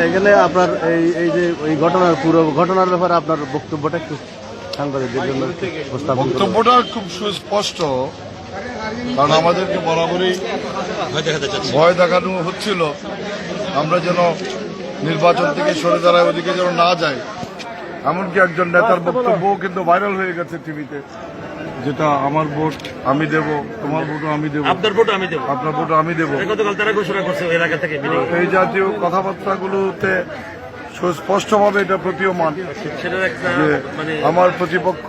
এখানে আপনার এই যে এই ঘটনার পুরো ঘটনার ব্যাপারে আপনার বক্তব্যটা একটু সাংবাদিকদের জন্য উপস্থাপন করুন। বক্তব্যটা খুব সুস্পষ্ট, কারণ আমাদেরকে বরাবরই ভয় দেখানো হচ্ছিল আমরা যেন নির্বাচন থেকে সরে দাঁড়ায় ওদিকে যেন না যায়। এমনকি একজন নেতার বক্তব্য কিন্তু ভাইরাল হয়ে গেছে টিভিতে, যেটা আমার ভোট আমি দেব, তোমার ভোটও আমি দেব, আপনার ভোট আমি দেব, আপনার ভোটও আমি দেব, গতকাল তারা ঘোষণা করছে এলাকা থেকে। এই জাতীয় কথাবার্তাগুলোতে সুস্পষ্টভাবে এটা প্রতীয়মান সেটার একটা যে মানে আমার প্রতিপক্ষ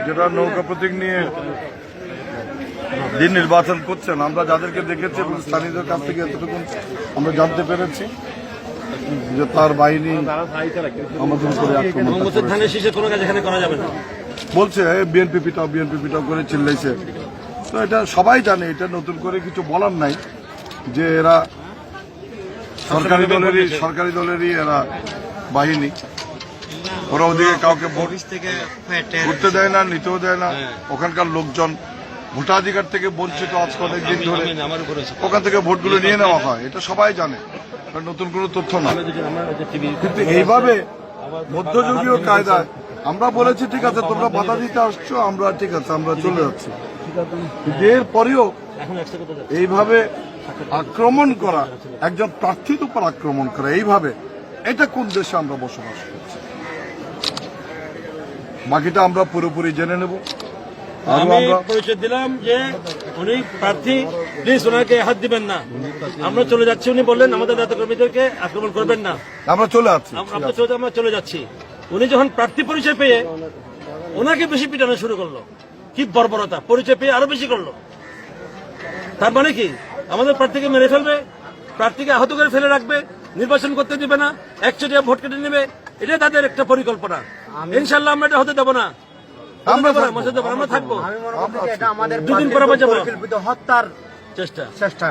যেটা নৌকা প্রতীক নিয়ে দিন নির্বাচন করছেন, আমরা যাদেরকে দেখেছি এবং স্থানীয়দের কাছ থেকে এতটুকু আমরা জানতে পেরেছি যে তার বাহিনী আমাদের উপরে আক্রমণ ধানের শীষে কোনো কাজ এখানে করা যাবে না বলছে। বিএনপি পিটাও করে চিল্লাইছে। তো এটা সবাই জানে, এটা নতুন করে কিছু বলার নাই যে এরা সরকারি দলেরই এরা বাহিনী। ওরা ওদিকে কাউকে ভোট ঘুরতে দেয় না, নিতেও দেয় না। ওখানকার লোকজন ভোটাধিকার থেকে বঞ্চিত আজকে অনেকদিন ধরে, ওখান থেকে ভোটগুলো নিয়ে নেওয়া হয়, এটা সবাই জানে, নতুন কোনো তথ্য না। কিন্তু এইভাবে মধ্যযুগীয় কায়দায় আমরা বলেছি ঠিক আছে তোমরা বাধা দিতে আসছো, আমরা ঠিক আছে আমরা চলে যাচ্ছি, কিন্তু এরপরেও এইভাবে আক্রমণ করা, একজন প্রার্থীর উপর আক্রমণ করা এইভাবে, এটা কোন দেশে আমরা বসবাস করছি? বাকিটা আমরা পুরোপুরি জেনে নেব। আমি পরিচয় দিলাম যে উনি প্রার্থী, প্লিজ ওনাকে হাত দিবেন না, আমরা চলে যাচ্ছি। উনি বললেন আমাদের নেতা কর্মীদেরকে আক্রমণ করবেন না, আমরা চলে যাচ্ছি, আমরা চলে যাচ্ছি। উনি যখন প্রার্থী পরিচয় পেয়ে ওনাকে বেশি পিটানো শুরু করলো, কি বর্বরতা! পরিচয় পেয়ে আরো বেশি করলো। তার মানে কি আমাদের প্রার্থীকে মেরে ফেলবে, প্রার্থীকে আহত করে ফেলে রাখবে, নির্বাচন করতে দিবে না, একচেটিয়া ভোট কেটে নেবে, এটা তাদের একটা পরিকল্পনা। ইনশাল্লাহ আমরা এটা হতে দেবো না, আমরা থাকবো। এটা আমাদের দুদিন পরে যাবো হত্যার চেষ্টা।